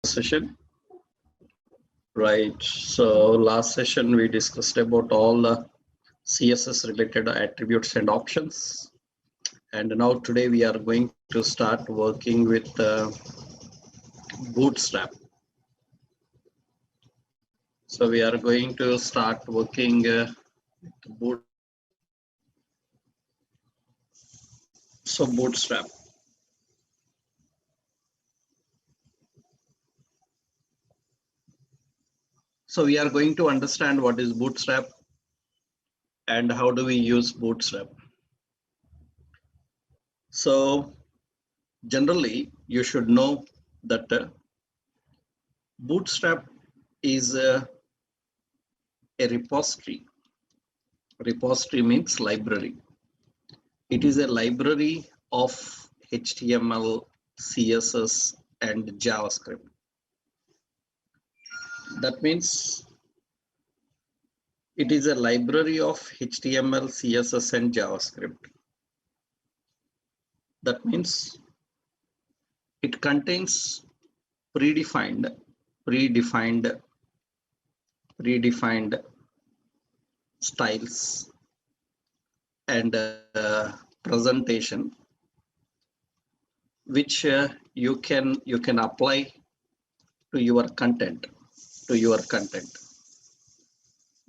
session, right? So last session we discussed about all the CSS related attributes and options. And now today we are going to start working with Bootstrap. So we are going to start working with Bootstrap. So we are going to understand what is Bootstrap and how do we use Bootstrap. So generally you should know that Bootstrap is a repository. Repository means library. It is a library of HTML, CSS, and JavaScript. That means it is a library of HTML, CSS, and JavaScript. That means it contains predefined styles and presentation which you can apply to your content.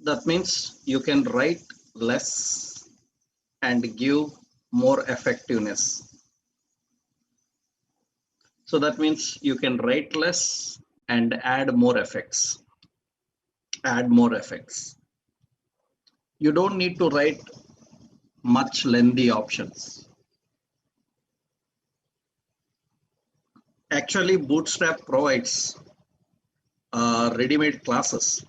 That means you can write less and give more effectiveness. So that means you can write less and add more effects. You don't need to write much lengthy options. Actually, Bootstrap provides ready-made classes,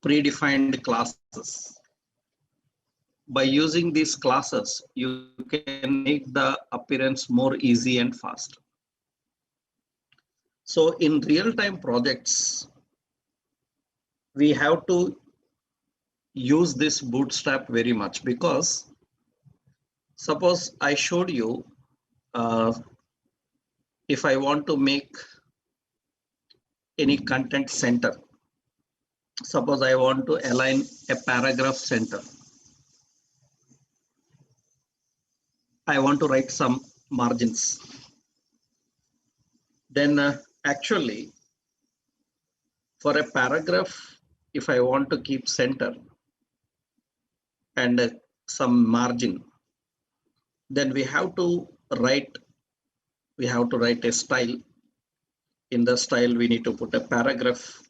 predefined classes. By using these classes, you can make the appearance more easy and fast. So in real-time projects, we have to use this Bootstrap very much because suppose I showed you if I want to make any content center, suppose I want to align a paragraph center. I want to write some margins. Then actually for a paragraph, if I want to keep center and some margin, then we have to write a style. In the style we need to put a paragraph.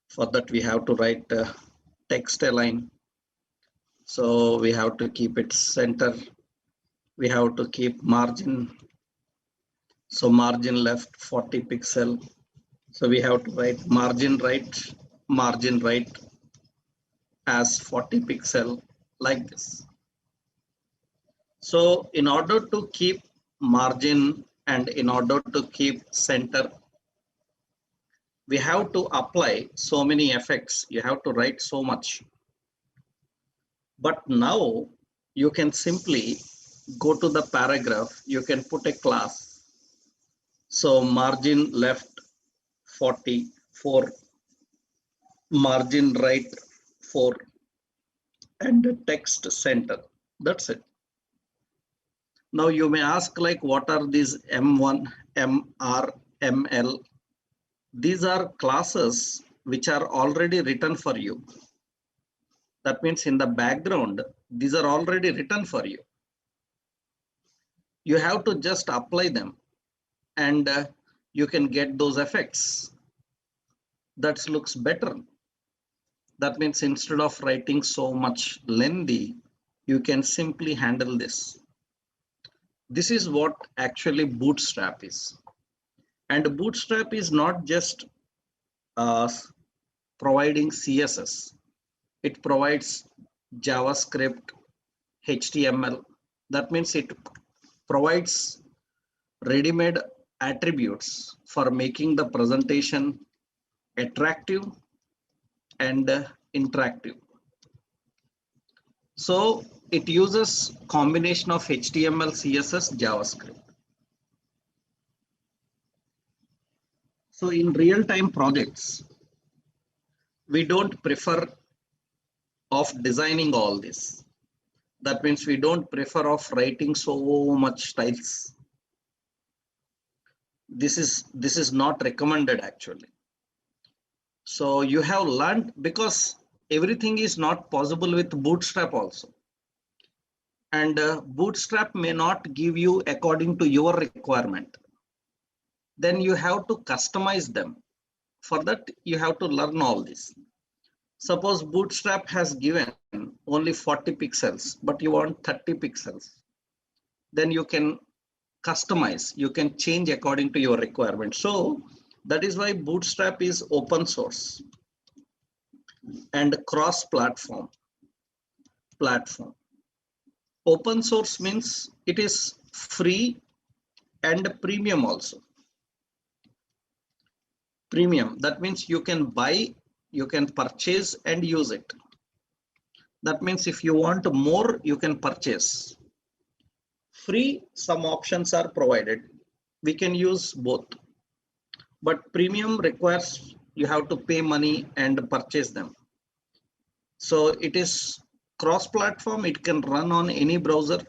For that we have to write text align. So we have to keep it center. We have to keep margin. So margin left 40 pixel. So we have to write margin right as 40 pixel like this. So in order to keep margin and in order to keep center, we have to apply so many effects. You have to write so much. But now you can simply go to the paragraph. You can put a class. So margin left 44, margin right 4, and text center. That's it. Now you may ask, like, what are these M1, MR, ML? These are classes which are already written for you. That means in the background, these are already written for you. You have to just apply them and you can get those effects. That looks better. That means instead of writing so much lengthy, you can simply handle this. This is what actually Bootstrap is. And Bootstrap is not just providing CSS. It provides JavaScript, HTML. That means it provides ready-made attributes for making the presentation attractive and interactive. So it uses combination of HTML, CSS, JavaScript. So in real-time projects, we don't prefer of designing all this. That means we don't prefer of writing so much styles. This is not recommended actually. So you have learned, because everything is not possible with Bootstrap also. And Bootstrap may not give you according to your requirement. Then you have to customize them. For that, you have to learn all this. Suppose Bootstrap has given only 40 pixels, but you want 30 pixels. Then you can customize, you can change according to your requirement. So that is why Bootstrap is open source and cross-platform. Open source means it is free and premium also. Premium, that means you can buy, you can purchase and use it. That means if you want more, you can purchase. Free, some options are provided. We can use both. But premium requires you have to pay money and purchase them. So it is cross-platform, it can run on any browser,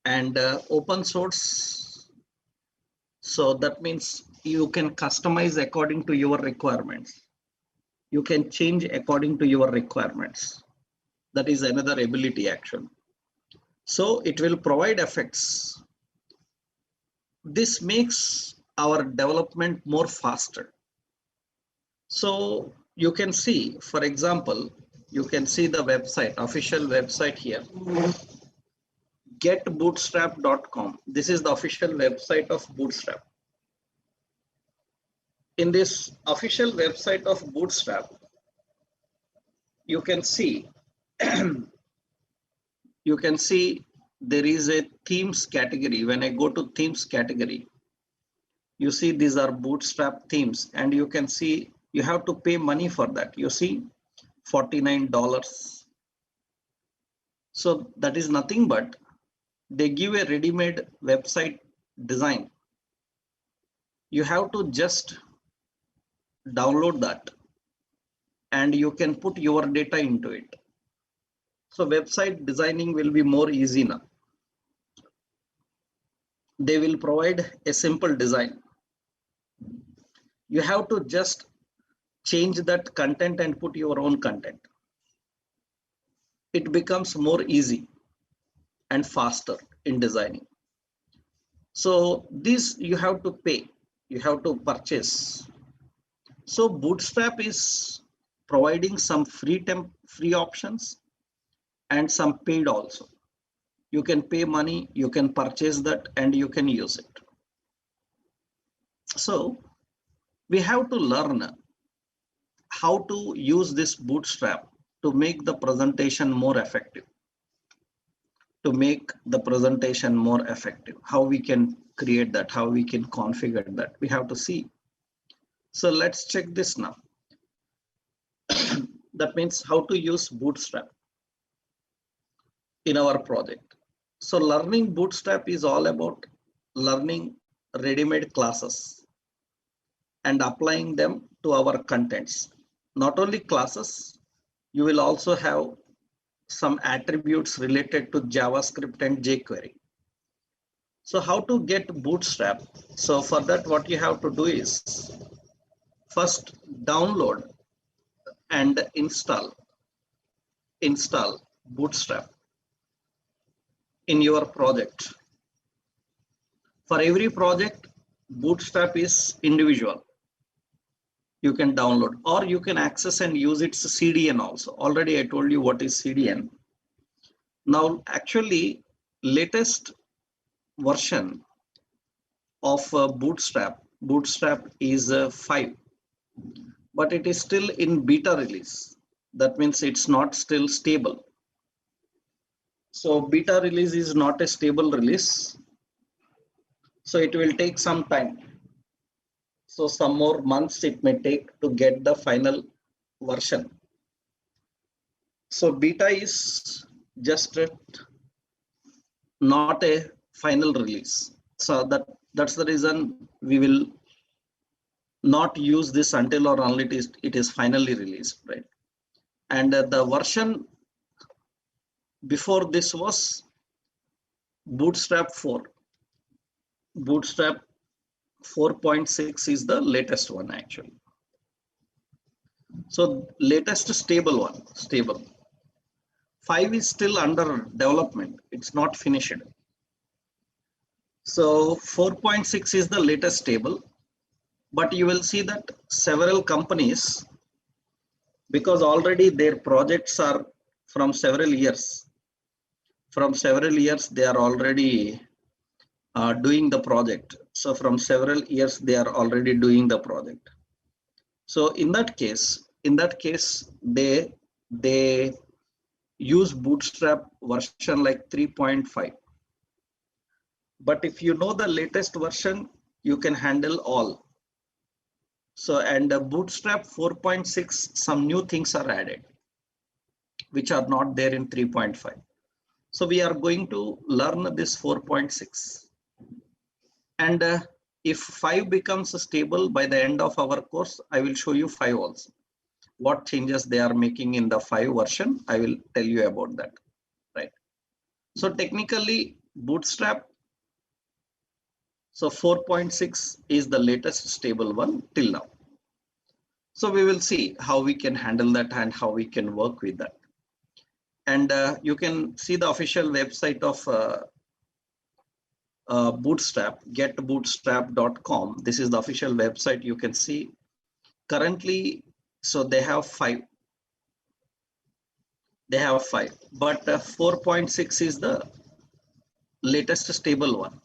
and open source. So that means you can customize according to your requirements. You can change according to your requirements. That is another ability actually. So it will provide effects. This makes our development more faster. So you can see, for example, you can see the website, official website here, getbootstrap.com. This is the official website of Bootstrap. In this official website of Bootstrap, you can see there is a themes category. When I go to themes category, you see these are Bootstrap themes, and you can see you have to pay money for that. You see $49. So that is nothing but they give a ready-made website design. You have to just download that and you can put your data into it. So website designing will be more easy now. They will provide a simple design. You have to just change that content and put your own content. It becomes more easy and faster in designing. So this you have to pay, you have to purchase. So Bootstrap is providing some free options and some paid also. You can pay money, you can purchase that, and you can use it. So we have to learn how to use this Bootstrap to make the presentation more effective. To make the presentation more effective, how we can create that, how we can configure that, we have to see. So let's check this now. That means how to use Bootstrap in our project. So learning Bootstrap is all about learning ready-made classes and applying them to our contents. Not only classes, you will also have some attributes related to JavaScript and jQuery. So how to get Bootstrap? So for that, what you have to do is first download and install Bootstrap in your project. For every project, Bootstrap is individual. You can download, or you can access and use its CDN also. Already I told you what is CDN. Now actually latest version of Bootstrap is 5, but it is still in beta release. That means it's not still stable. So beta release is not a stable release. So it will take some time. So some more months it may take to get the final version. So beta is just not a final release. So that's the reason we will not use this until or unless it is finally released, right? And the version before this was Bootstrap 4. Bootstrap 4.6 is the latest one actually. So latest stable one, stable. 5 is still under development. It's not finished. So 4.6 is the latest stable, but you will see that several companies, because already their projects are from several years. From several years, they are already doing the project. So from several years, they are already doing the project. So in that case, they use Bootstrap version like 3.5. But if you know the latest version, you can handle all. So, and Bootstrap 4.6, some new things are added, which are not there in 3.5. So we are going to learn this 4.6. And if 5 becomes stable by the end of our course, I will show you 5 also. What changes they are making in the 5 version, I will tell you about that, right? So technically, Bootstrap, so 4.6 is the latest stable one till now. So we will see how we can handle that and how we can work with that. And you can see the official website of Bootstrap, getbootstrap.com. This is the official website. You can see currently, so they have 5. They have 5, but 4.6 is the latest stable one.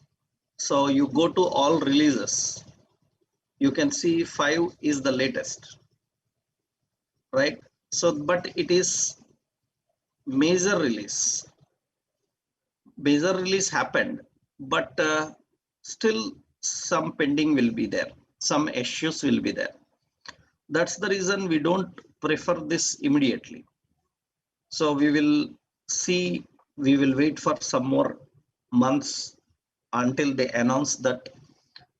So you go to all releases. You can see 5 is the latest, right? So, but it is major release. Major release happened, but still some pending will be there. Some issues will be there. That's the reason we don't prefer this immediately. So we will see, we will wait for some more months until they announce that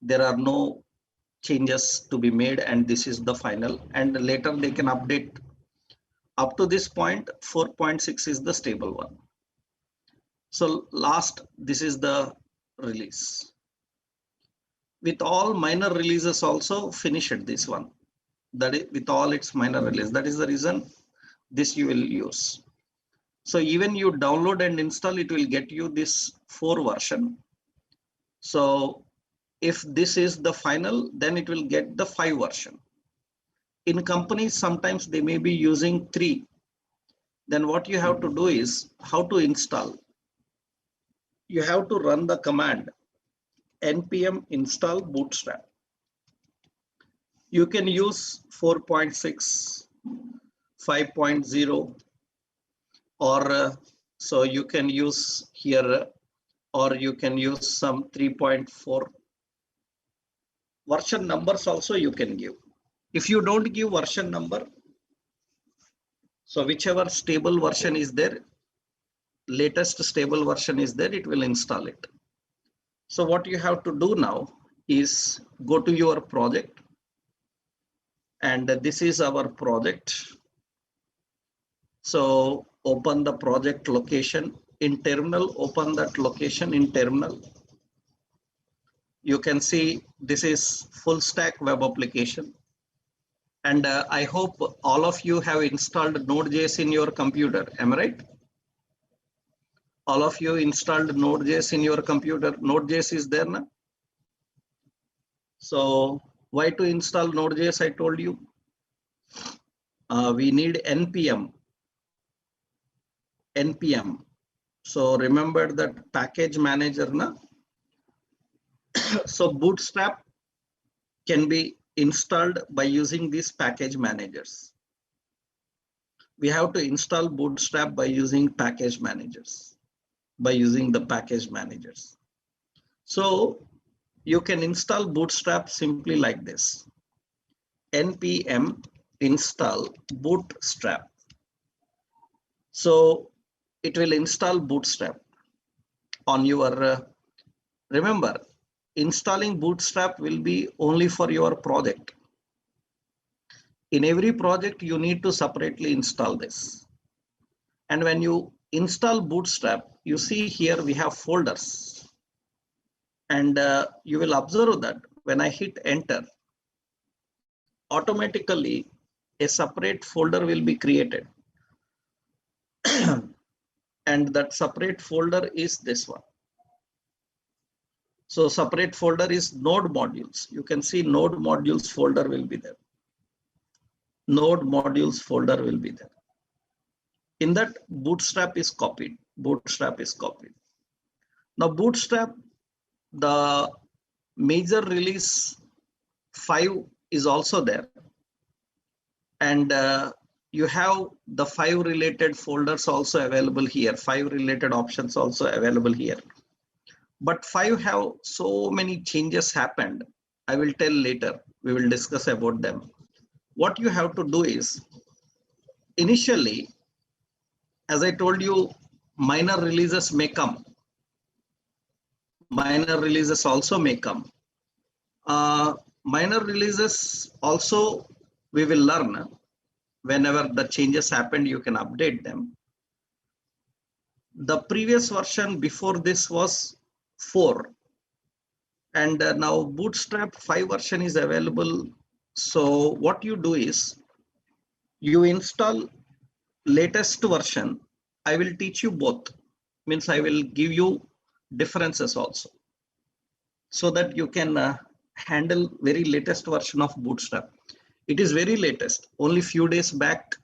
there are no changes to be made and this is the final, and later they can update. Up to this point, 4.6 is the stable one. So this is the release. With all minor releases also finished this one. That is with all its minor release. That is the reason this you will use. So even you download and install, it will get you this 4 version. So if this is the final, then it will get the 5 version. In companies, sometimes they may be using 3. Then what you have to do is how to install. You have to run the command npm install bootstrap. You can use 4.6, 5.0, or so you can use here, or you can use some 3.4. Version numbers also you can give. If you don't give version number, so whichever stable version is there, latest stable version is there, it will install it. So what you have to do now is go to your project, and this is our project. So open the project location in terminal, open that location in terminal. You can see this is full stack web application. And I hope all of you have installed Node.js in your computer. Am I right? All of you installed Node.js in your computer. Node.js is there now. So why to install Node.js? I told you. We need npm. So remember that package manager na. So Bootstrap can be installed by using these package managers. We have to install Bootstrap by using package managers, by using the package managers. So you can install Bootstrap simply like this. npm install bootstrap. So it will install Bootstrap on your, remember, installing Bootstrap will be only for your project. In every project, you need to separately install this. And when you install Bootstrap, you see here we have folders. And you will observe that when I hit enter, automatically a separate folder will be created. And that separate folder is this one. So separate folder is node modules. You can see node modules folder will be there. Node modules folder will be there. In that, Bootstrap is copied. Bootstrap is copied. Now Bootstrap, the major release 5 is also there. And you have the 5 related folders also available here. 5 related options also available here. But 5 have so many changes happened. I will tell later. We will discuss about them. What you have to do is, initially, as I told you, minor releases may come. Minor releases also may come. Minor releases also we will learn. Whenever the changes happened, you can update them. The previous version before this was 4. And now Bootstrap 5 version is available. So what you do is, you install latest version. I will teach you both. Means I will give you differences also, so that you can handle very latest version of Bootstrap. It is very latest. Only few days back,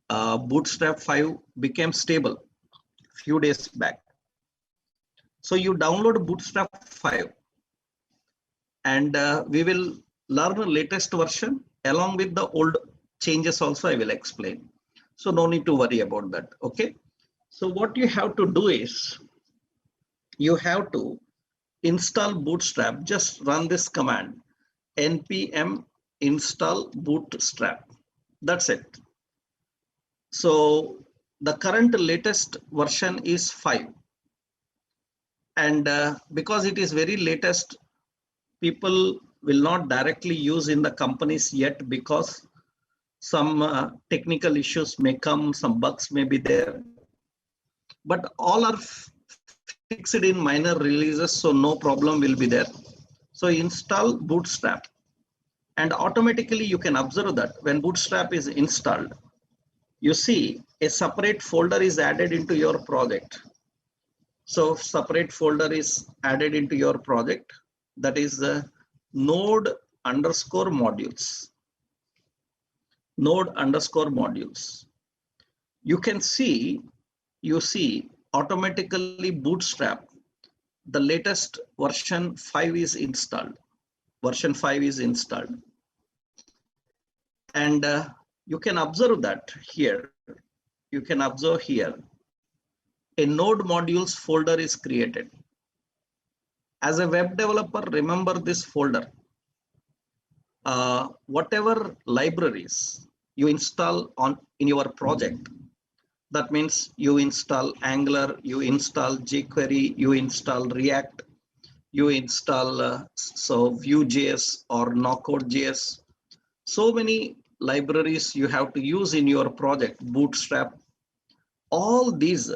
Bootstrap 5 became stable. Few days back. So you download Bootstrap 5, and we will learn the latest version along with the old changes also I will explain. So no need to worry about that. Okay. So what you have to do is, you have to install Bootstrap. Just run this command, npm install Bootstrap. That's it. So the current latest version is 5. And because it is very latest, people will not directly use in the companies yet, because some technical issues may come, some bugs may be there. But all are fixed in minor releases, so no problem will be there. So install Bootstrap, and automatically you can observe that when Bootstrap is installed, you see a separate folder is added into your project. So separate folder is added into your project, that is the node underscore modules. Node underscore modules. You can see, you see automatically Bootstrap, the latest version 5 is installed. Version 5 is installed. And you can observe that here. You can observe here, a node modules folder is created. As a web developer, remember this folder. Whatever libraries you install in your project, that means you install Angular, you install jQuery, you install React, you install Vue.js or Knockout.js. So many libraries you have to use in your project, Bootstrap. All these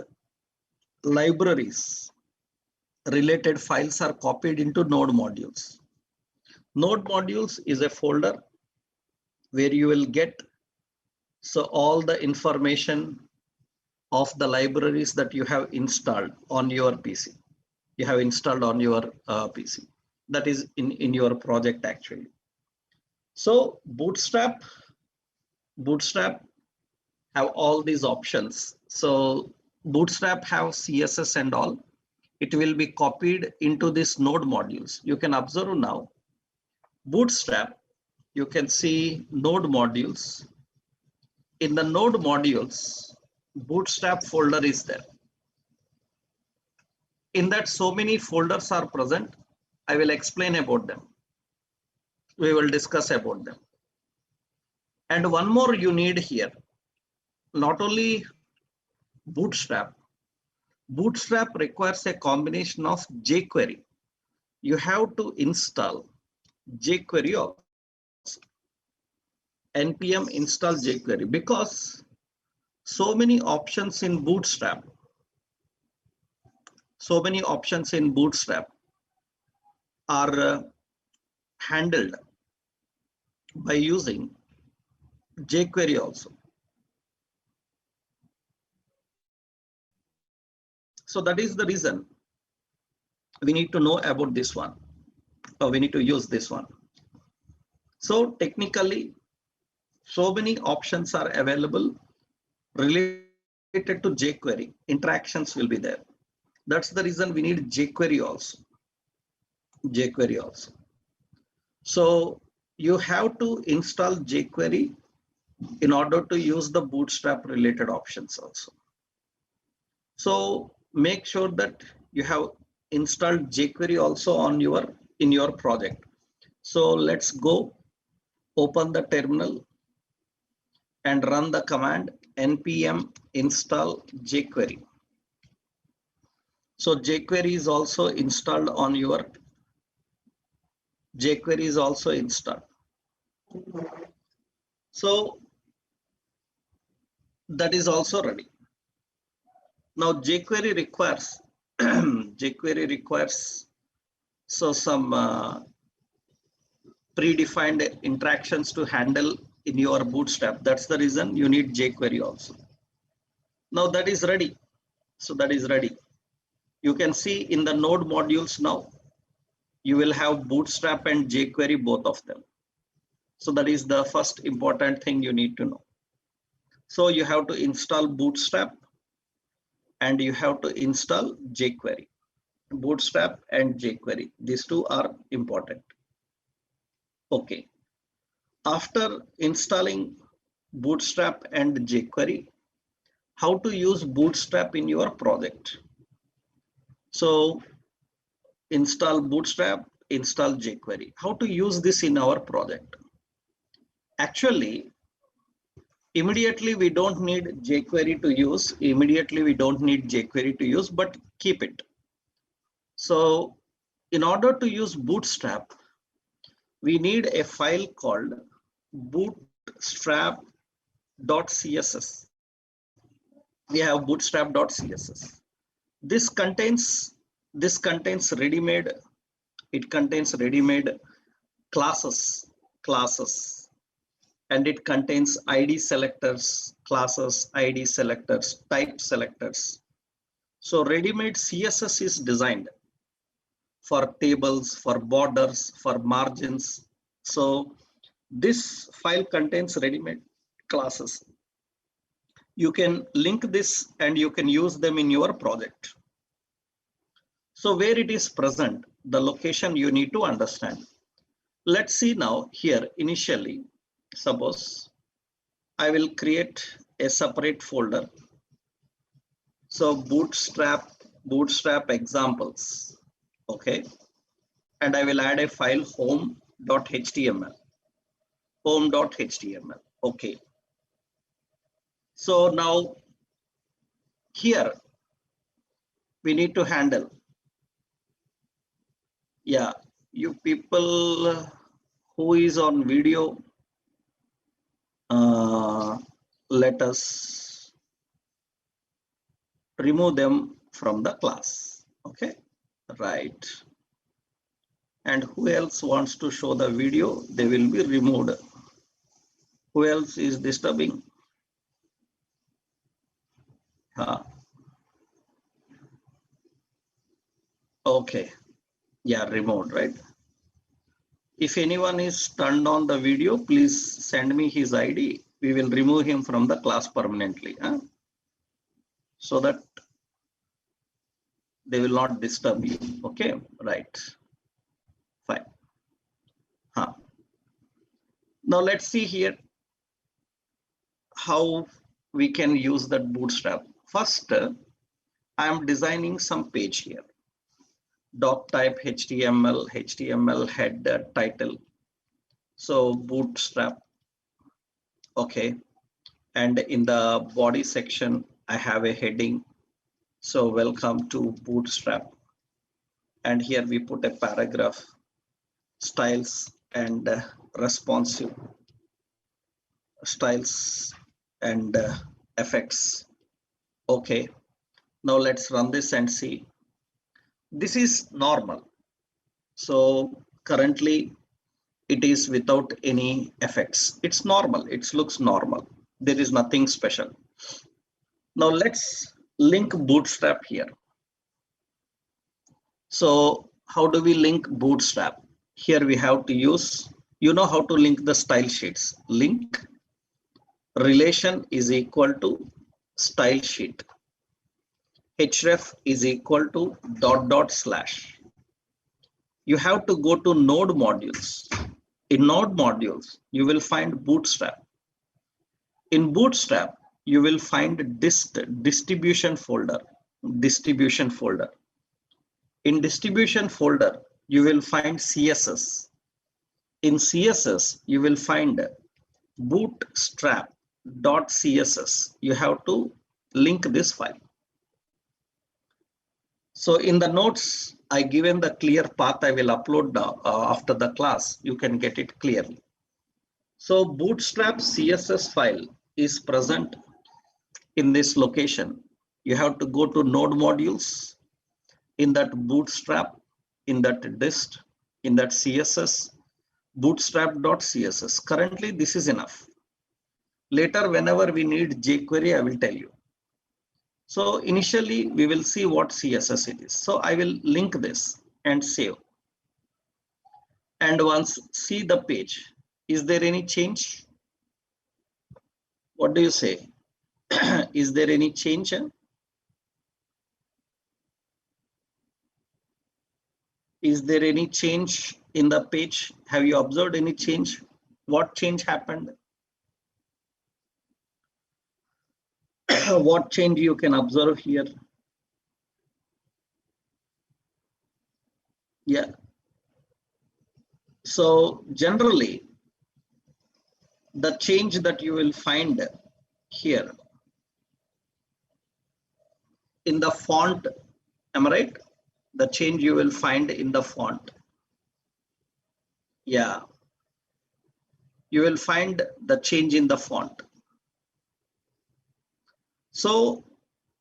libraries related files are copied into node modules. Node modules is a folder where you will get all the information of the libraries that you have installed on your PC. You have installed on your PC. That is in your project actually. So Bootstrap have all these options. So Bootstrap have CSS and all. It will be copied into this node modules. You can observe now, Bootstrap, you can see node modules. In the node modules, Bootstrap folder is there. In that, so many folders are present. I will explain about them. We will discuss about them. And one more you need here, not only Bootstrap. Bootstrap requires a combination of jQuery. You have to install jQuery also. npm install jQuery, because so many options in Bootstrap, are handled by using jQuery also. So that is the reason we need to know about this one, or we need to use this one. So technically, so many options are available related to jQuery. Interactions will be there. That's the reason we need jQuery also. So you have to install jQuery in order to use the Bootstrap related options also. So make sure that you have installed jQuery also on in your project. So let's go open the terminal and run the command npm install jQuery. So jQuery is also installed on your jQuery is also installed. So that is also ready. Now jQuery requires some predefined interactions to handle in your Bootstrap. That's the reason you need jQuery also. Now that is ready. So that is ready. You can see in the node modules now, you will have Bootstrap and jQuery, both of them. So that is the first important thing you need to know. So you have to install Bootstrap and you have to install jQuery. Bootstrap and jQuery, these two are important. Okay. After installing Bootstrap and jQuery, how to use Bootstrap in your project? So install Bootstrap, install jQuery. How to use this in our project? Actually, immediately we don't need jQuery to use. But keep it. So in order to use Bootstrap, we need a file called bootstrap.css. We have bootstrap.css. This contains ready-made. It contains ready-made classes, and it contains ID selectors, classes, ID selectors, type selectors. So ready-made CSS is designed for tables, for borders, for margins. So this file contains ready-made classes. You can link this and you can use them in your project. So where it is present, the location you need to understand. Let's see now here. Initially, suppose I will create a separate folder. So bootstrap examples. Okay. And I will add a file home.html. Okay. So now here we need to handle. Yeah, you people who is on video, let us remove them from the class. Okay, right. And who else wants to show the video, they will be removed. Who else is disturbing? Okay, yeah, removed, right? If anyone is turned on the video, please send me his ID. We will remove him from the class permanently, so that they will not disturb you. Okay, right, fine. Now let's see here how we can use that Bootstrap. First, I am designing some page here. Doc type HTML head title. So Bootstrap. Okay. And in the body section, I have a heading. So welcome to Bootstrap. And here we put a paragraph, styles and responsive. styles and effects. Okay, now let's run this and see. This is normal. So currently it is without any effects. It's normal. It looks normal. There is nothing special. Now let's link Bootstrap here. So how do we link Bootstrap? Here we have to use, you know how to link the style sheets. Link relation is equal to style sheet. Href is equal to // You have to go to node modules. In node modules, you will find Bootstrap. In Bootstrap, you will find distribution folder. In distribution folder, you will find CSS. In CSS, you will find bootstrap.css. You have to link this file. So in the notes, I given the clear path I will upload after the class. You can get it clearly. So Bootstrap CSS file is present in this location. You have to go to node modules, in that Bootstrap, in that dist, in that CSS, bootstrap.css. Currently, this is enough. Later, whenever we need jQuery, I will tell you. So initially, we will see what CSS it is. So I will link this and save. And once see the page, is there any change? What do you say? Is there any change? Is there any change in the page? Have you observed any change? What change happened? What change you can observe here? Yeah. So generally, the change that you will find here in the font, am I right? The change you will find in the font. Yeah. You will find the change in the font. So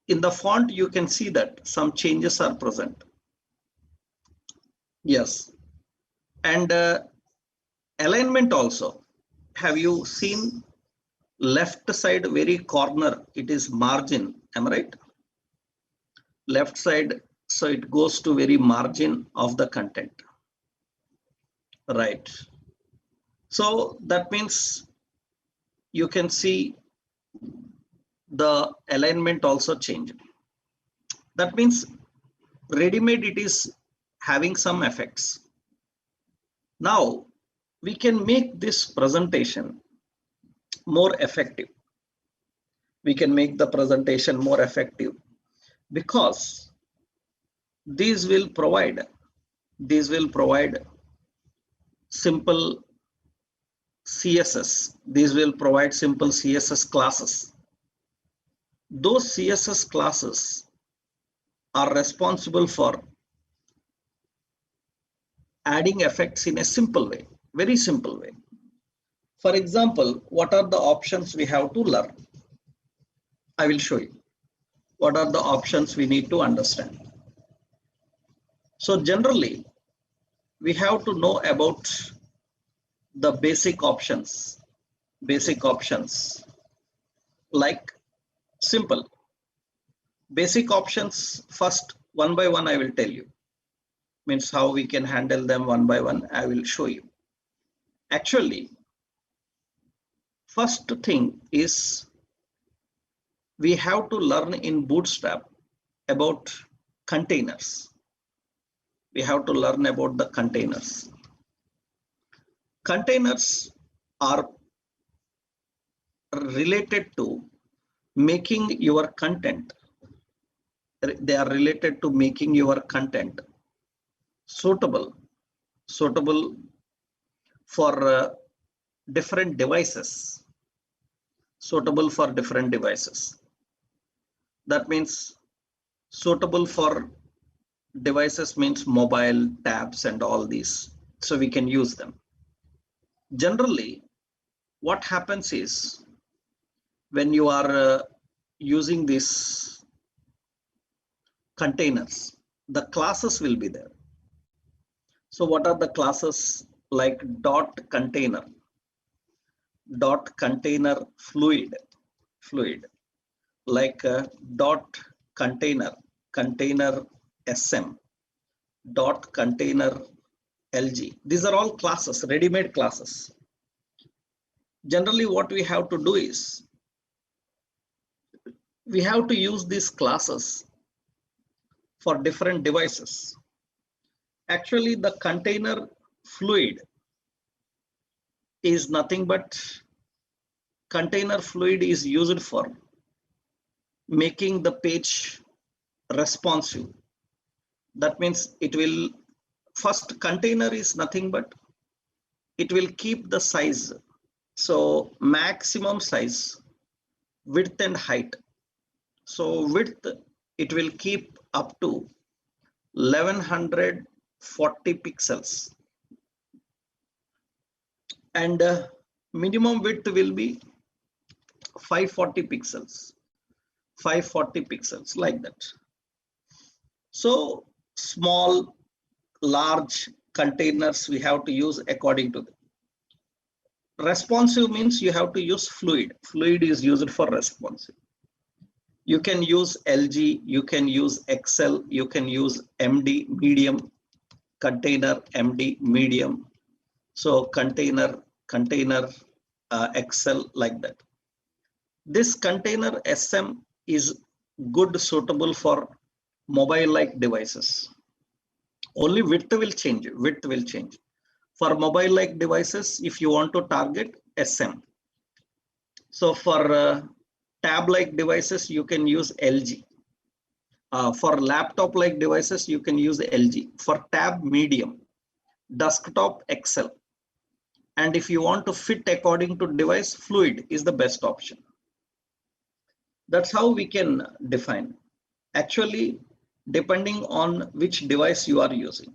in the font, you can see that some changes are present. Yes. And alignment also. Have you seen left side very corner? It is margin. Am I right? Left side. So it goes to very margin of the content. Right. So that means you can see the alignment also changed. That means ready-made it is having some effects. Now we can make this presentation more effective. We can make the presentation more effective because these will provide simple CSS. These will provide simple CSS classes. Those CSS classes are responsible for adding effects in a simple way, very simple way. For example, what are the options we have to learn? I will show you. What are the options we need to understand? So generally, we have to know about the basic options like simple. Basic options first, one by one I will tell you. Means how we can handle them one by one, I will show you. Actually, first thing is we have to learn in Bootstrap about containers. We have to learn about the containers. Containers are related to making your content. They are related to making your content suitable for different devices. Suitable for different devices. That means suitable for devices means mobile, tabs, and all these. So we can use them. Generally, what happens is when you are using these containers, the classes will be there. So what are the classes? Like dot container fluid, like dot container sm, dot container lg. These are all classes, ready-made classes. Generally what we have to do is we have to use these classes for different devices. Actually, the container fluid is nothing but container fluid is used for making the page responsive. That means it will, first container is nothing but it will keep the size. So maximum size, width and height. So width, it will keep up to 1140 pixels. And minimum width will be 540 pixels, 540 pixels, like that. So small, large containers we have to use according to them. Responsive means you have to use fluid. Fluid is used for responsive. You can use LG, you can use XL, you can use MD, medium, container, MD, medium. So container, XL, like that. This container SM is good, suitable for mobile-like devices. Only width will change. For mobile-like devices, if you want to target SM. So for tab-like devices, you can use LG. For laptop-like devices, you can use LG. For tab, medium. Desktop, XL. And if you want to fit according to device, fluid is the best option. That's how we can define. Actually, depending on which device you are using.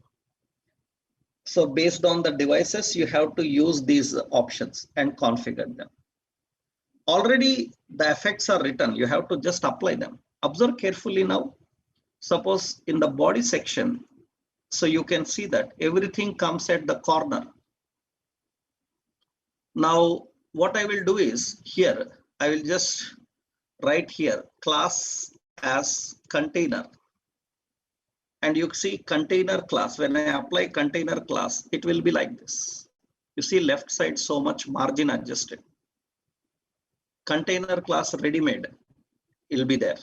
So based on the devices, you have to use these options and configure them. Already the effects are written. You have to just apply them. Observe carefully now. Suppose in the body section, so you can see that everything comes at the corner. Now, what I will do is here, I will just write here class as container. And you see container class. When I apply container class, it will be like this. You see left side so much margin adjusted. Container class ready-made, it will be there.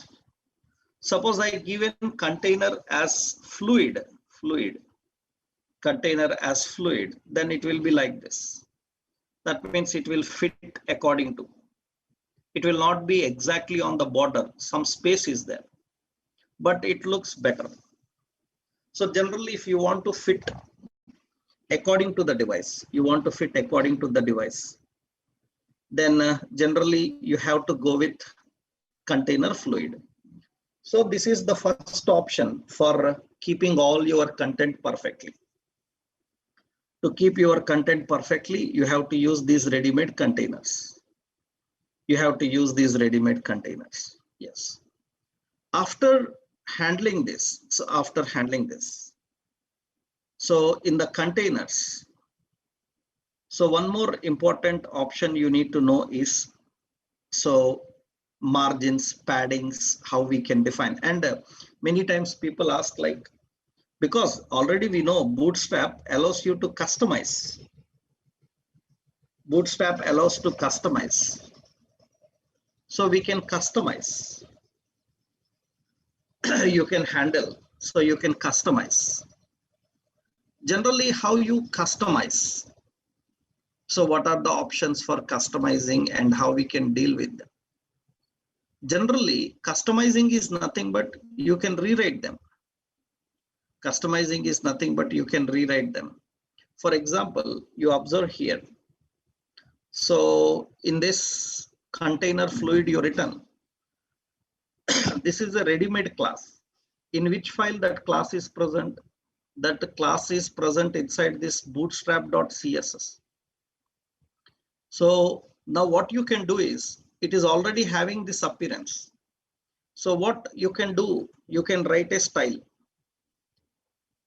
Suppose I given container as fluid, container as fluid, then it will be like this. That means it will fit according to. It will not be exactly on the border. Some space is there, but it looks better. So generally, if you want to fit according to the device, then generally you have to go with container fluid. So this is the first option for keeping all your content perfectly. To keep your content perfectly, you have to use these ready-made containers. Yes. After handling this, so in the containers, so one more important option you need to know is, so margins, paddings, how we can define. And many times people ask, like, because already we know Bootstrap allows you to customize. So we can customize. You can handle, so you can customize. Generally, how you customize? So what are the options for customizing and how we can deal with them? Generally, customizing is nothing but you can rewrite them. For example, you observe here. So in this container fluid you written, this is a ready-made class. In which file that class is present? That class is present inside this bootstrap.css. So Now what you can do is, it is already having this appearance. So what you can do, you can write a style.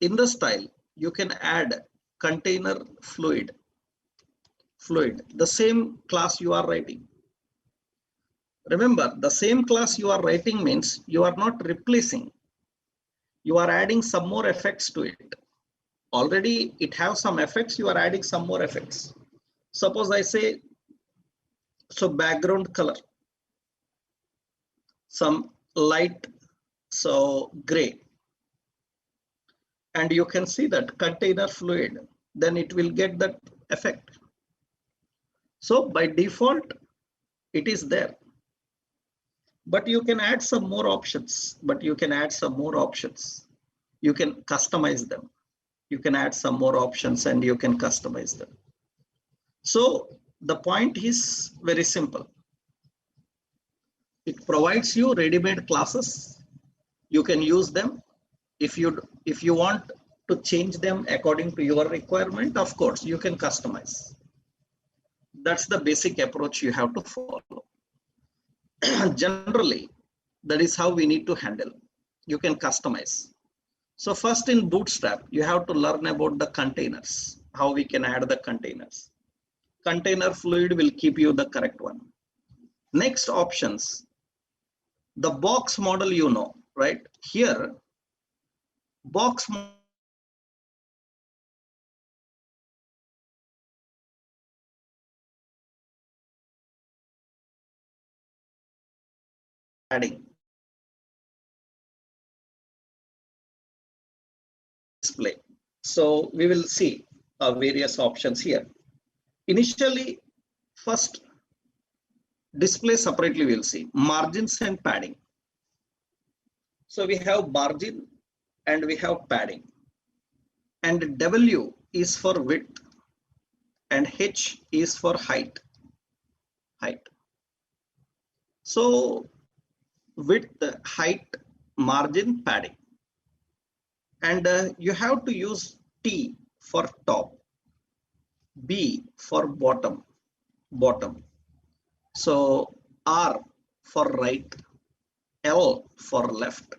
In the style, you can add container fluid, the same class you are writing. Remember, the same class you are writing means you are not replacing. You are adding some more effects to it. Already it has some effects, you are adding some more effects. Suppose I say, so background color, some light, so gray. And you can see that container fluid, then it will get that effect. So by default, it is there. But you can add some more options, You can customize them. You can add some more options and you can customize them. So the point is very simple. It provides you ready-made classes. You can use them. If you want to change them according to your requirement, of course, you can customize. That's the basic approach you have to follow. Generally, that is how we need to handle. You can customize. So first in Bootstrap, you have to learn about the containers, how we can add the containers. Container fluid will keep you the correct one. Next options, the box model, you know, right? Here, box adding display. So we will see various options here. Initially, first display separately we'll see margins and padding. So we have margin and we have padding. And W is for width and H is for height. So width, height, margin, padding. And you have to use T for top, B for bottom. So R for right, L for left,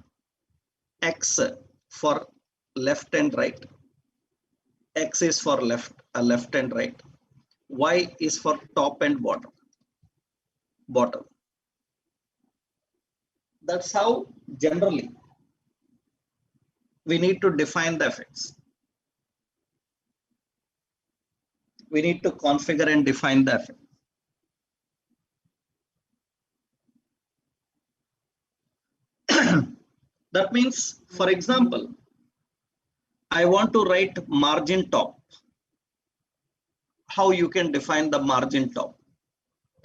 X for left and right, X is for left and right, Y is for top and bottom. That's how generally we need to define the effects. We need to configure and define the effect. That means, for example, I want to write margin top. How you can define the margin top?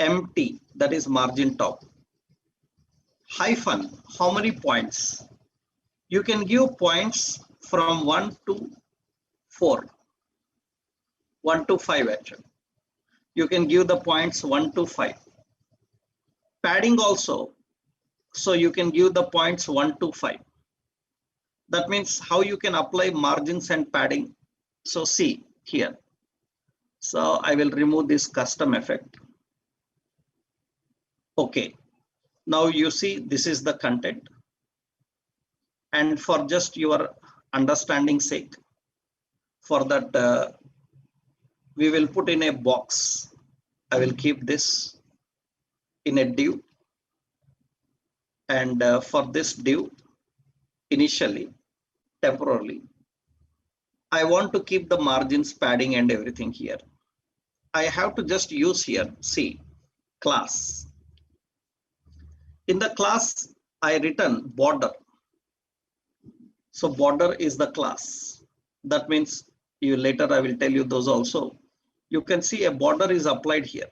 MT, that is margin top. Hyphen, how many points? You can give points from 1 to 4. 1 to 5 actually. You can give the points 1 to 5. Padding also. So you can give the points 1 to 5. That means how you can apply margins and padding. So see here. So I will remove this custom effect. Okay. Now you see this is the content. And for just your understanding sake, for that we will put in a box. I will keep this in a div. And for this div, initially, temporarily, I want to keep the margins, padding and everything here. I have to just use here, see, class. In the class, I written border. So border is the class. That means later I will tell you those also. You can see a border is applied here.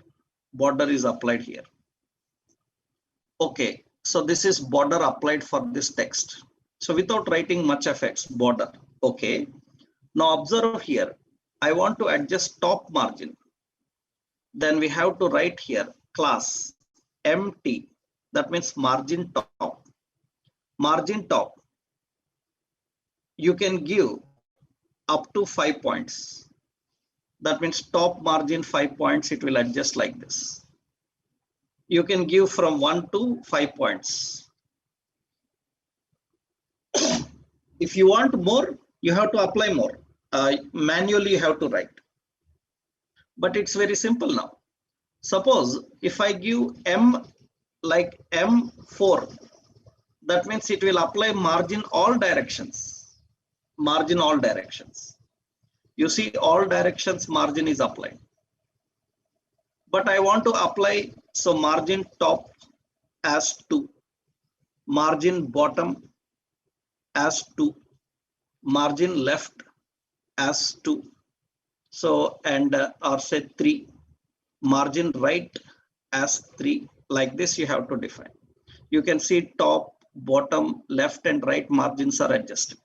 Okay, so this is border applied for this text. So without writing much effects, border. Okay. Now observe here. I want to adjust top margin. Then we have to write here class MT. That means margin top. You can give up to 5 points. That means top margin 5 points, it will adjust like this. You can give from 1 to 5 points. If you want more, you have to apply more. Manually you have to write. But it's very simple now. Suppose if I give M like M4, that means it will apply margin all directions. Margin all directions. You see all directions margin is applied. But I want to apply, so margin top as 2, margin bottom as 2, margin left as 2. So, and or say 3, margin right as 3. Like this you have to define. You can see top, bottom, left and right margins are adjusted.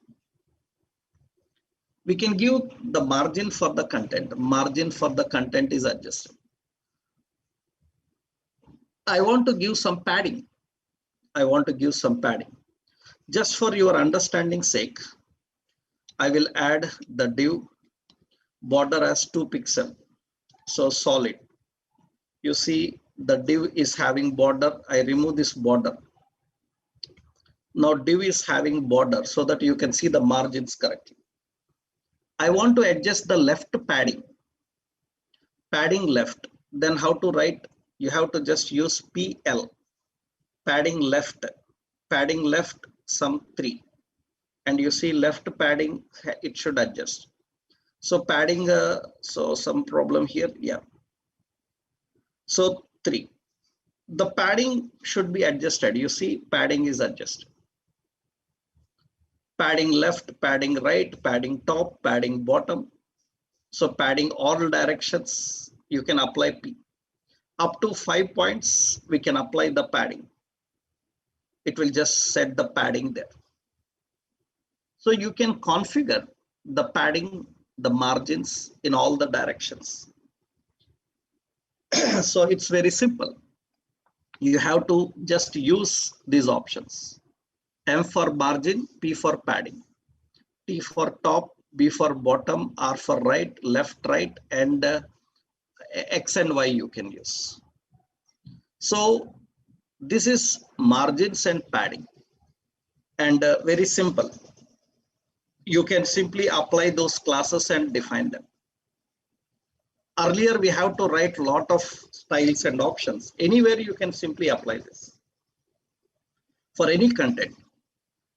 We can give the margin for the content. Margin for the content is adjusted. I want to give some padding. I want to give some padding. Just for your understanding sake, I will add the div border as 2 pixel. So solid. You see the div is having border. I remove this border. Now div is having border so that you can see the margins correctly. I want to adjust the left padding. Padding left. Then how to write? You have to just use PL. Padding left some 3. And you see left padding, it should adjust. So padding, so some problem here, yeah. So 3. The padding should be adjusted. You see padding is adjusted. Padding left, padding right, padding top, padding bottom. So padding all directions, you can apply P. Up to 5 points, we can apply the padding. It will just set the padding there. So you can configure the padding, the margins in all the directions. So it's very simple. You have to just use these options. M for margin, P for padding, T for top, B for bottom, R for right, left, right, and X and Y you can use. So this is margins and padding, and very simple. You can simply apply those classes and define them. Earlier we have to write a lot of styles and options. Anywhere you can simply apply this. For any content,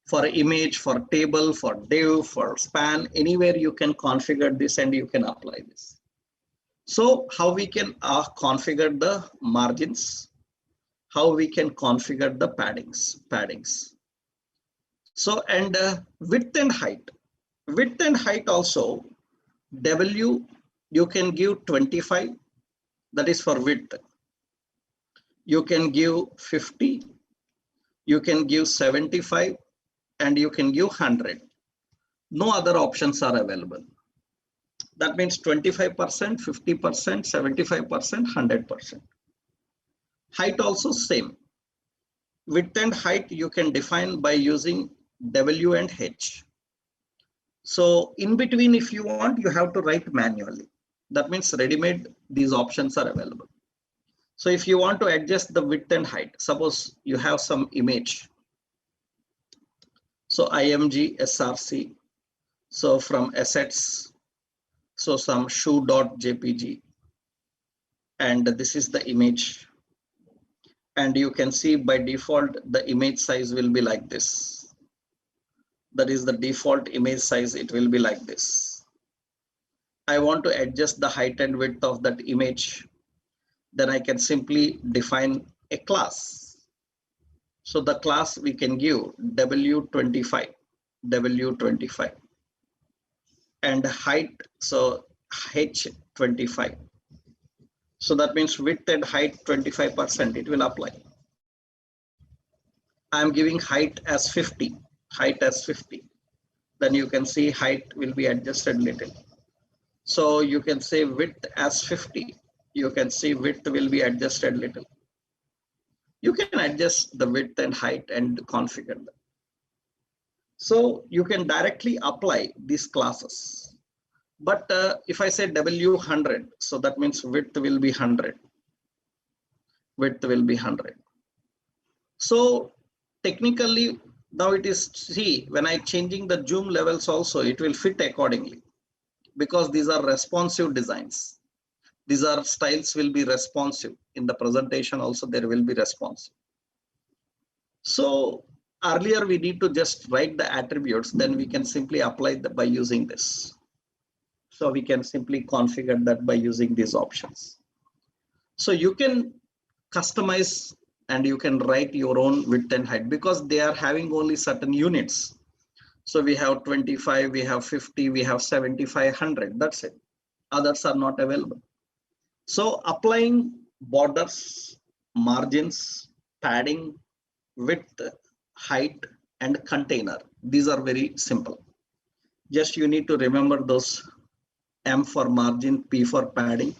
for image, for table, for div, for span, anywhere you can configure this and you can apply this. So how we can configure the margins, how we can configure the paddings. So, and width and height. Width and height also, W, you can give 25, that is for width. You can give 50, you can give 75, and you can give 100. No other options are available. That means 25%, 50%, 75%, 100%. Height also same. Width and height you can define by using W and H. So in between, if you want, you have to write manually. That means ready-made, these options are available. So if you want to adjust the width and height, suppose you have some image. So IMG, SRC, so from assets, so some shoe.jpg, and this is the image. And you can see by default, the image size will be like this. That is the default image size, it will be like this. I want to adjust the height and width of that image. Then I can simply define a class. So the class we can give W25, and height, so H25. So that means width and height 25%, it will apply. I am giving height as 50, Then you can see height will be adjusted little. So you can say width as 50. You can see width will be adjusted little. You can adjust the width and height and configure them. So you can directly apply these classes. But if I say W100, so that means width will be 100. width will be 100. So technically now it is, see, when I changing the zoom levels also, it will fit accordingly, because these are responsive designs. These are styles will be responsive. In the presentation also there will be responsive. So earlier we need to just write the attributes, then we can simply apply by using this. So we can simply configure that by using these options. So you can customize and you can write your own width and height, because they are having only certain units. So we have 25, we have 50, we have 75, 100, that's it. Others are not available. So applying borders, margins, padding, width, height, and container, these are very simple. Just you need to remember those: M for margin, P for padding,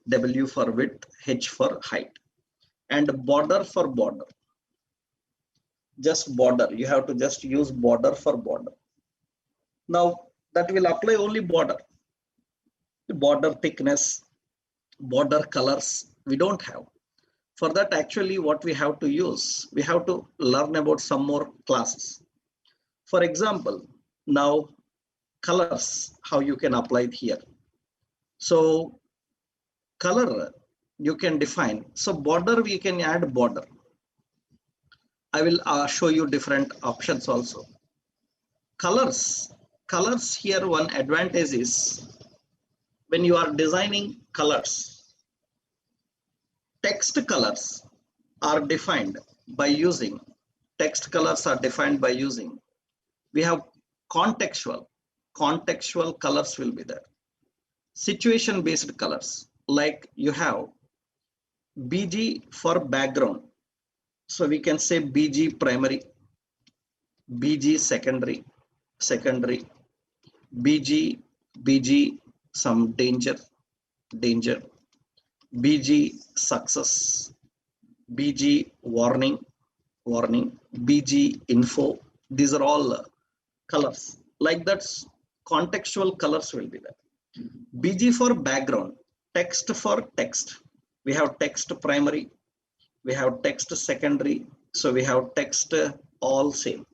W for width, H for height, and border for border. Just border, you have to just use border for border. Now that will apply only border. Border thickness, border colors, we don't have. For that, actually what we have to use, we have to learn about some more classes. For example, now colors, how you can apply it here. So color you can define. So border, we can add border. I will show you different options also. Colors here, one advantage is when you are designing colors, text colors are defined by using, we have contextual colors will be there. Situation based colors, like you have BG for background. So we can say BG primary, BG secondary, BG some danger, BG success, BG warning, BG info. These are all colors. Like that, contextual colors will be there. BG for background, text for text. We have text primary, we have text secondary, so we have text all same.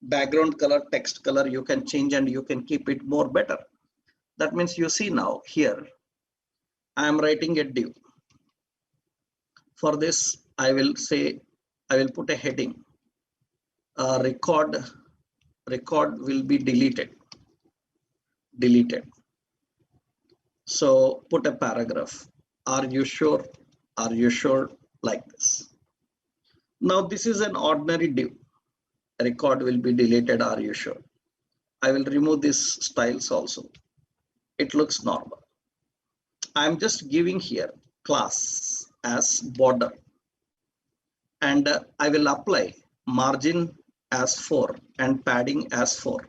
Background color, text color, you can change and you can keep it more better. That means you see now here, I am writing a div. For this, I will put a heading. Record will be deleted. So put a paragraph. Are you sure? Like this. Now this is an ordinary div. Record will be deleted. Are you sure? I will remove these styles also. It looks normal. I'm just giving here class as border, and I will apply margin as 4 and padding as 4,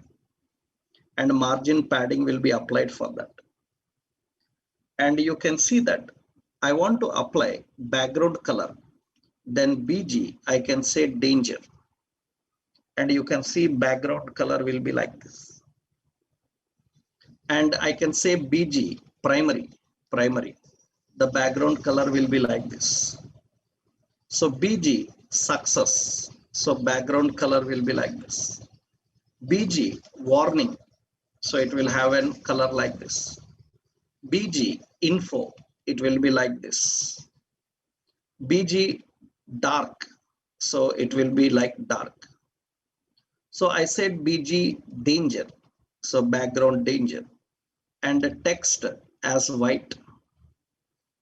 and margin padding will be applied for that. And you can see that I want to apply background color, then BG, I can say danger, and you can see background color will be like this. And I can say BG primary, the background color will be like this. So BG success, so background color will be like this. BG warning, so it will have a color like this. BG info, it will be like this. BG dark, so it will be like dark. So I said BG danger, so background danger, and the text as white.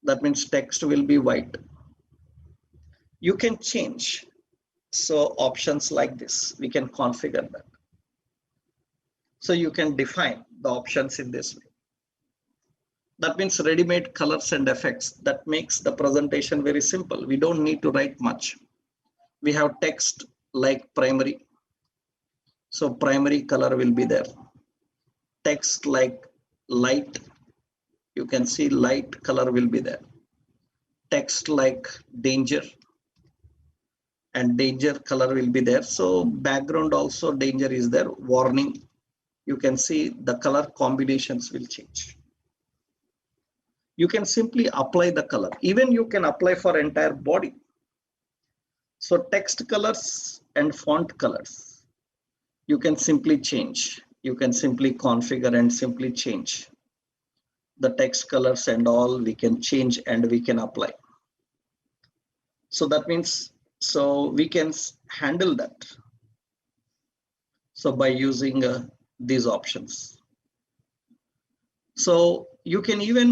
That means text will be white. You can change. So options like this, we can configure that. So you can define the options in this way. That means ready-made colors and effects. That makes the presentation very simple. We don't need to write much. We have text like primary. So primary color will be there. Text like light. You can see light color will be there. Text like danger, and danger color will be there. So background also danger is there. Warning. You can see the color combinations will change. you can simply apply the color. Even you can apply for entire body. So text colors and font colors, you can simply change. You can simply configure and simply change. The text colors and all we can change and we can apply. So that means, so we can handle that. So by using these options. So you can even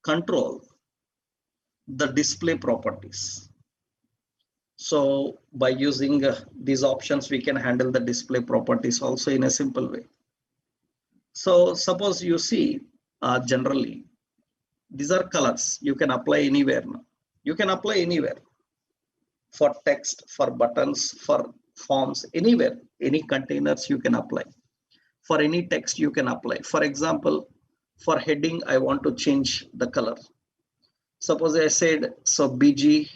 control the display properties. So by using these options, we can handle the display properties also in a simple way. So suppose you see generally, these are colors you can apply anywhere now. You can apply anywhere for text, for buttons, for forms, anywhere, any containers you can apply. For any text you can apply. For example, for heading, I want to change the color. Suppose I said, so BG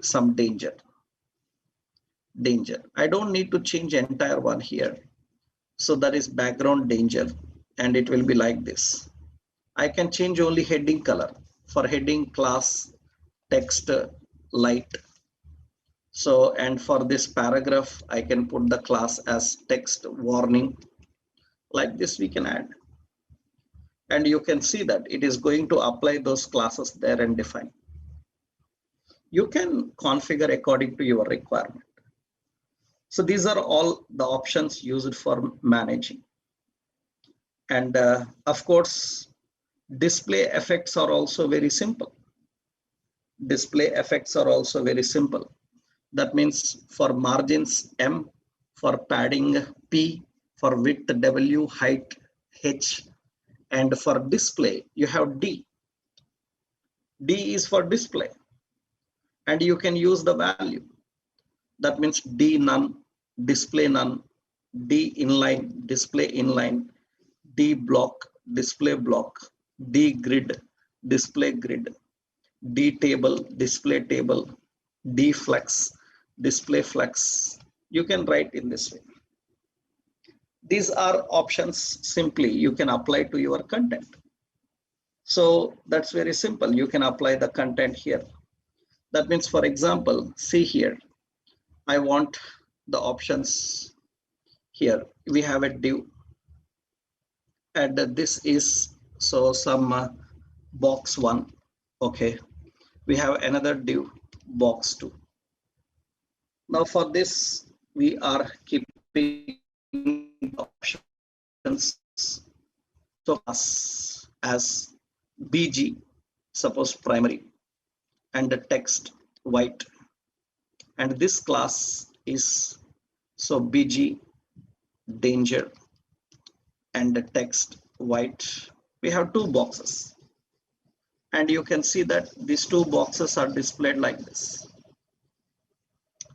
some danger. I don't need to change entire one here. So that is background danger and it will be like this. I can change only heading color. For heading, class text light. So, and for this paragraph, I can put the class as text warning. Like this we can add. And you can see that it is going to apply those classes there and define. You can configure according to your requirement. So these are all the options used for managing. And of course, display effects are also very simple. Display effects are also very simple. That means for margins M, for padding P, for width W, height H, and for display you have D. D is for display, and you can use the value. That means D none, display none, D inline, display inline, D block, display block, D grid, display grid, D table, display table, D flex, display flex. You can write in this way. These are options simply you can apply to your content. So that's very simple. You can apply the content here. That means, for example, see here, I want the options here. We have a div, and this is so some box 1. Okay, we have another div, box 2. Now for this, we are keeping options so as BG, suppose primary, and the text white, and this class is so BG danger and the text white. We have 2 boxes, and you can see that these 2 boxes are displayed like this.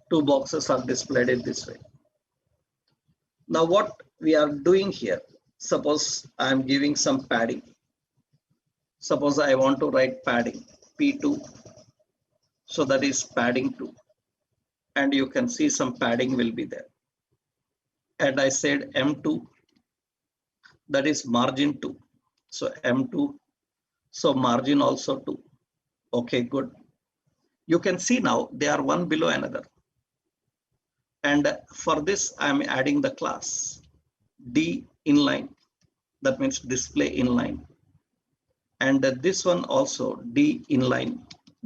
2 boxes are displayed in this way. Now what we are doing here, suppose I am giving some padding. Suppose I want to write padding P2, so that is padding 2, and you can see some padding will be there. And I said M2, that is margin 2, so M2, so margin also 2. Okay, good. You can see now they are one below another. And for this, I am adding the class D inline, that means display inline. And this one also D inline,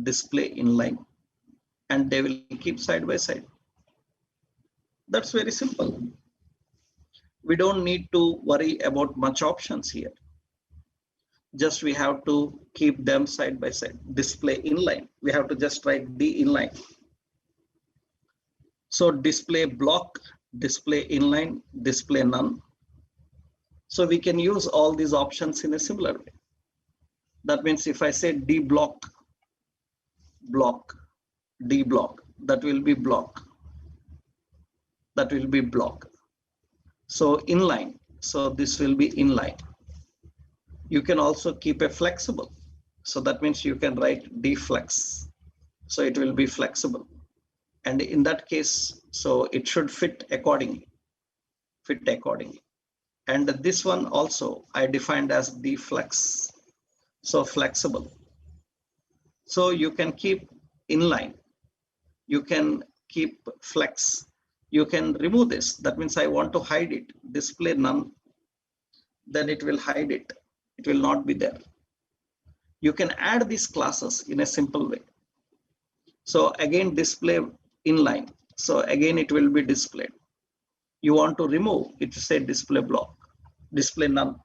display inline, and they will keep side by side. That's very simple. We don't need to worry about much options here. Just we have to keep them side by side. Display inline, we have to just write D inline. So display block, display inline, display none. So we can use all these options in a similar way. That means if I say D block, block, D block, that will be block. That will be block. So inline, so this will be inline. You can also keep a flexible. So that means you can write D flex. So it will be flexible. And in that case, so it should fit accordingly. And this one also I defined as D flex. So flexible. So you can keep inline. You can keep flex. You can remove this. That means I want to hide it. Display none. Then it will hide it. It will not be there. You can add these classes in a simple way. So again, display inline. So again, it will be displayed. You want to remove it, say display block, display none.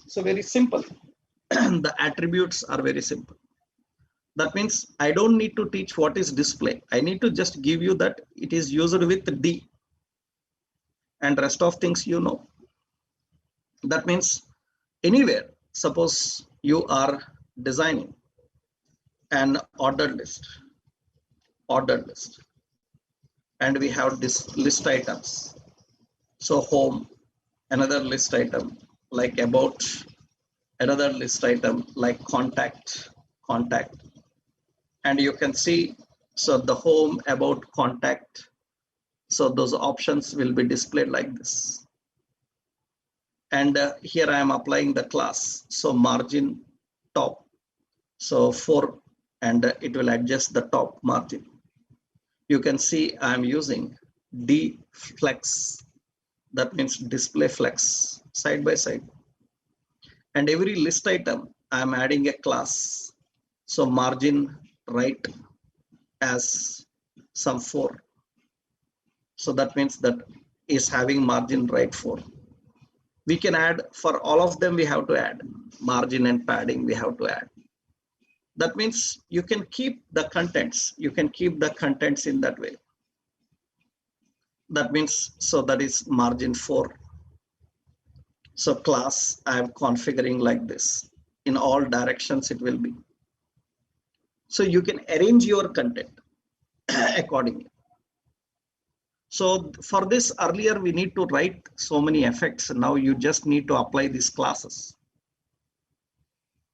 So very simple. The attributes are very simple. That means I don't need to teach what is display. I need to just give you that it is used with D, and rest of things you know. That means anywhere, suppose you are designing an ordered list, and we have this list items. So home, another list item like about, another list item like contact, and you can see, so the home, about, contact, so those options will be displayed like this. And here I am applying the class, so margin top, so 4, and it will adjust the top margin. You can see I am using D flex, that means display flex, side by side. And every list item I am adding a class, so margin right as some 4. So that means that is having margin right 4. We can add for all of them, we have to add margin and padding, we have to add. That means you can keep the contents, in that way. That means, so that is margin 4. So class I am configuring like this. In all directions it will be. So you can arrange your content accordingly. So for this, earlier we need to write so many effects. Now you just need to apply these classes.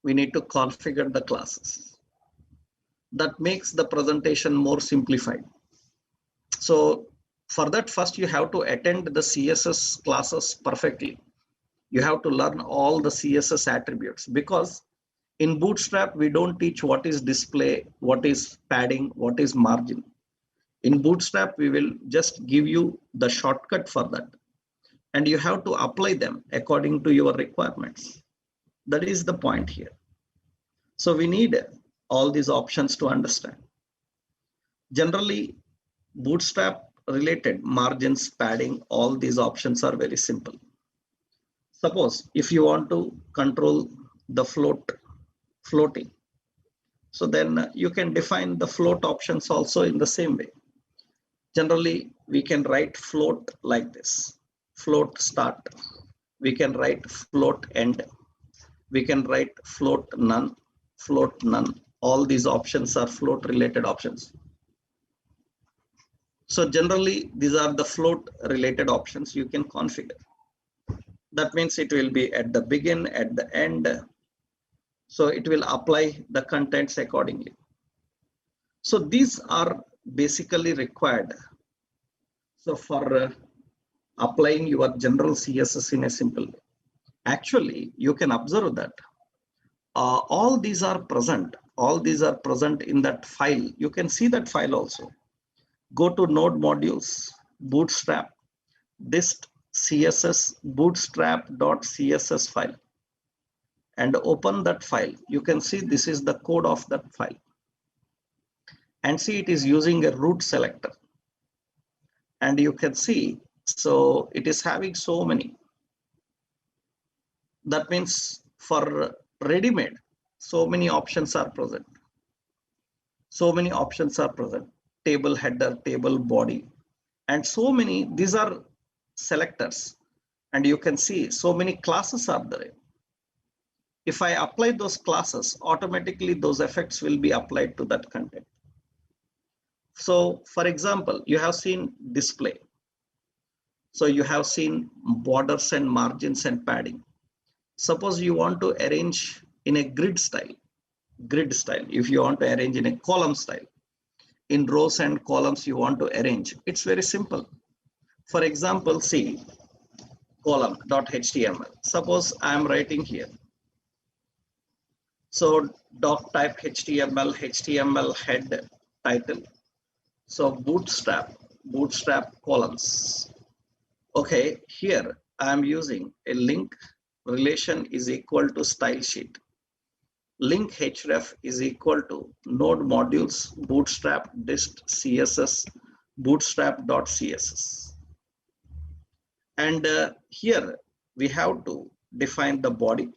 We need to configure the classes. That makes the presentation more simplified. So for that, first you have to attend the CSS classes perfectly. You have to learn all the CSS attributes, because in Bootstrap, we don't teach what is display, what is padding, what is margin. In Bootstrap, we will just give you the shortcut for that, and you have to apply them according to your requirements. That is the point here. So we need all these options to understand. Generally, Bootstrap related margins, padding, all these options are very simple. Suppose if you want to control the floating, so then you can define the float options also in the same way. Generally, we can write float like this, float start. We can write float end. We can write float none, float none. All these options are float related options. So generally, these are the float related options you can configure. That means it will be at the begin, at the end. So it will apply the contents accordingly. So these are basically required. So for applying your general CSS in a simple way. Actually, you can observe that all these are present. All these are present in that file. You can see that file also. Go to Node Modules, Bootstrap, dist CSS bootstrap.css file, and open that file. You can see this is the code of that file. And see, it is using a root selector. And you can see, so it is having so many. That means for ready-made, so many options are present. So many options are present. Table header, table body, and so many, these are selectors. And you can see so many classes are there. If I apply those classes, automatically those effects will be applied to that content. So for example, you have seen display. So you have seen borders and margins and padding. Suppose you want to arrange in a grid style, if you want to arrange in a column style, in rows and columns you want to arrange, it's very simple. For example, see column.html. Suppose I am writing here So doc type HTML head title. So bootstrap columns. Okay, here I am using a link relation is equal to style sheet. Link href is equal to node modules bootstrap dist css bootstrap.css. And here we have to define the body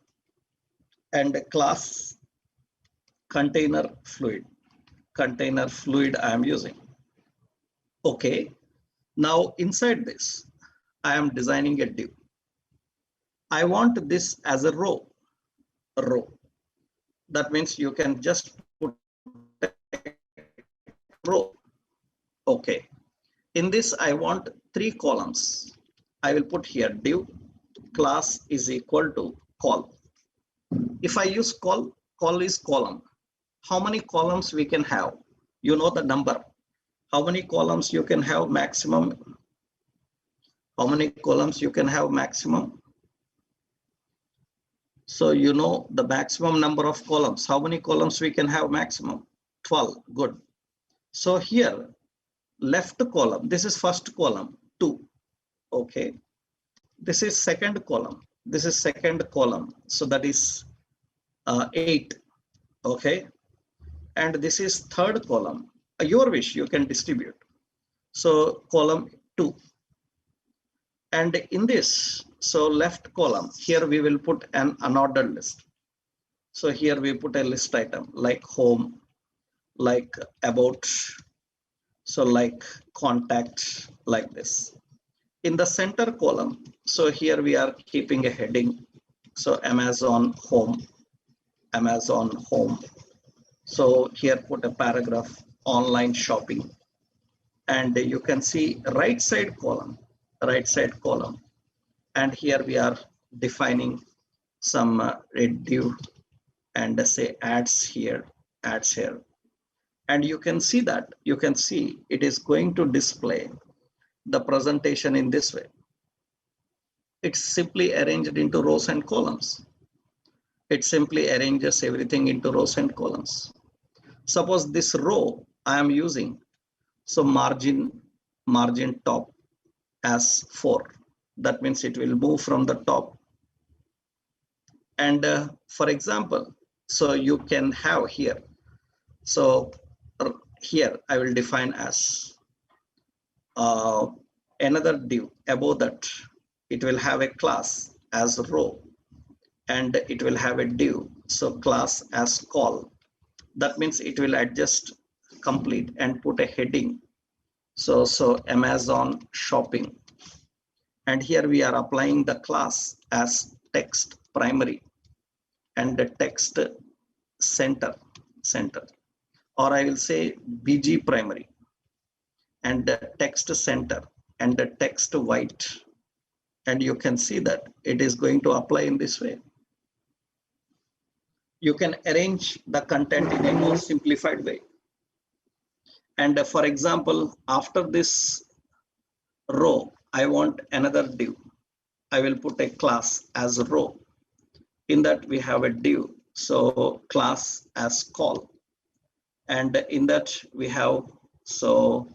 and class container fluid. Container fluid I am using. Okay, now inside this, I am designing a div. I want this as a row. That means you can just put a row. Okay. In this, I want 3 columns. I will put here div class is equal to col. If I use col is column. How many columns we can have? You know the number. How many columns you can have maximum? How many columns you can have maximum? So you know the maximum number of columns. How many columns we can have maximum? 12. Good. So here, left column, this is first column, 2. Okay. This is second column. This is second column. So that is 8. Okay. And this is third column. Your wish, you can distribute. So column 2. And in this, so left column, here we will put an unordered list. So here we put a list item like home, like about, so like contact, like this. In the center column, so here we are keeping a heading. So Amazon home. So here put a paragraph, online shopping. And you can see right side column. And here we are defining some div and say ads here. And you can see it is going to display the presentation in this way. It's simply arranged into rows and columns. It simply arranges everything into rows and columns. Suppose this row I am using, so margin top as 4. That means it will move from the top. And for example, so you can have here. So here I will define as another div. Above that, it will have a class as row, and it will have a div. So class as col. That means it will adjust complete and put a heading. So Amazon shopping. And here we are applying the class as text primary and the text center, or I will say BG primary and the text center and the text white. And you can see that it is going to apply in this way. You can arrange the content in a more simplified way. And for example, after this row, I want another div. I will put a class as a row. In that we have a div. So class as col. And in that we have so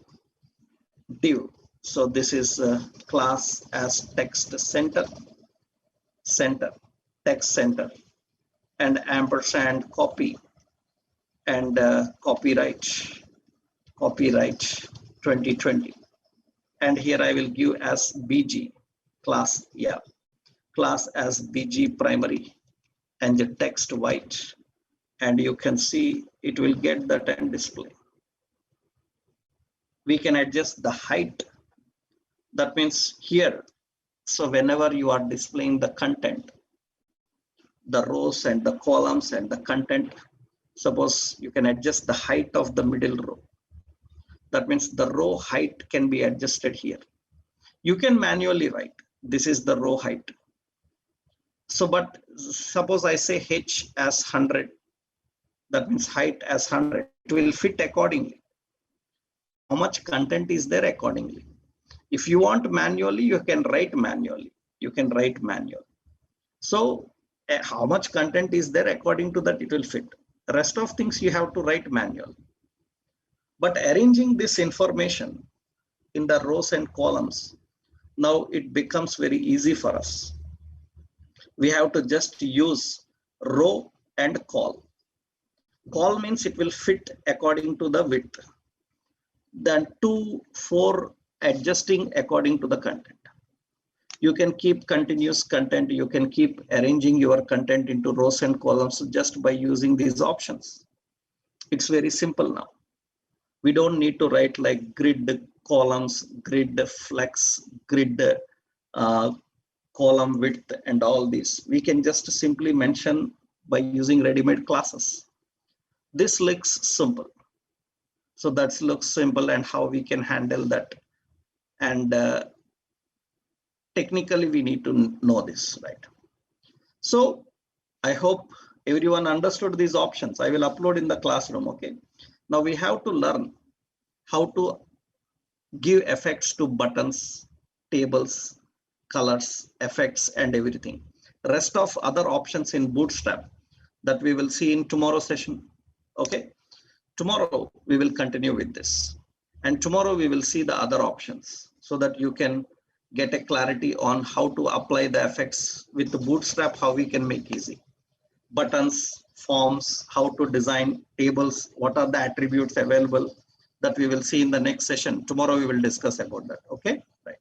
div. So this is class as text center, text center, and ampersand copy and copyright 2020. And here I will give as BG class, class as BG primary and the text white. And you can see it will get that and display. We can adjust the height. That means here, so whenever you are displaying the content, the rows and the columns and the content, suppose you can adjust the height of the middle row. That means the row height can be adjusted here. You can manually write, this is the row height. So, but suppose I say H as 100, that means height as 100, it will fit accordingly. How much content is there accordingly. If you want manually, you can write manually. So how much content is there, according to that it will fit. The rest of things you have to write manual. But arranging this information in the rows and columns, now it becomes very easy for us. We have to just use row and col. Col means it will fit according to the width. Then 2, 4 adjusting according to the content. You can keep continuous content. You can keep arranging your content into rows and columns just by using these options. It's very simple now. We don't need to write like grid columns, grid flex, grid column width and all this. We can just simply mention by using ready-made classes. This looks simple. So that looks simple, and how we can handle that. And technically we need to know this, right? So I hope everyone understood these options. I will upload in the classroom, okay? Now we have to learn how to give effects to buttons, tables, colors, effects, and everything. Rest of other options in Bootstrap that we will see in tomorrow's session, okay? Tomorrow we will continue with this, and tomorrow we will see the other options so that you can get a clarity on how to apply the effects with the Bootstrap, how we can make easy. Buttons, forms, how to design tables, what are the attributes available, that we will see in the next session. Tomorrow we will discuss about that, okay? Right.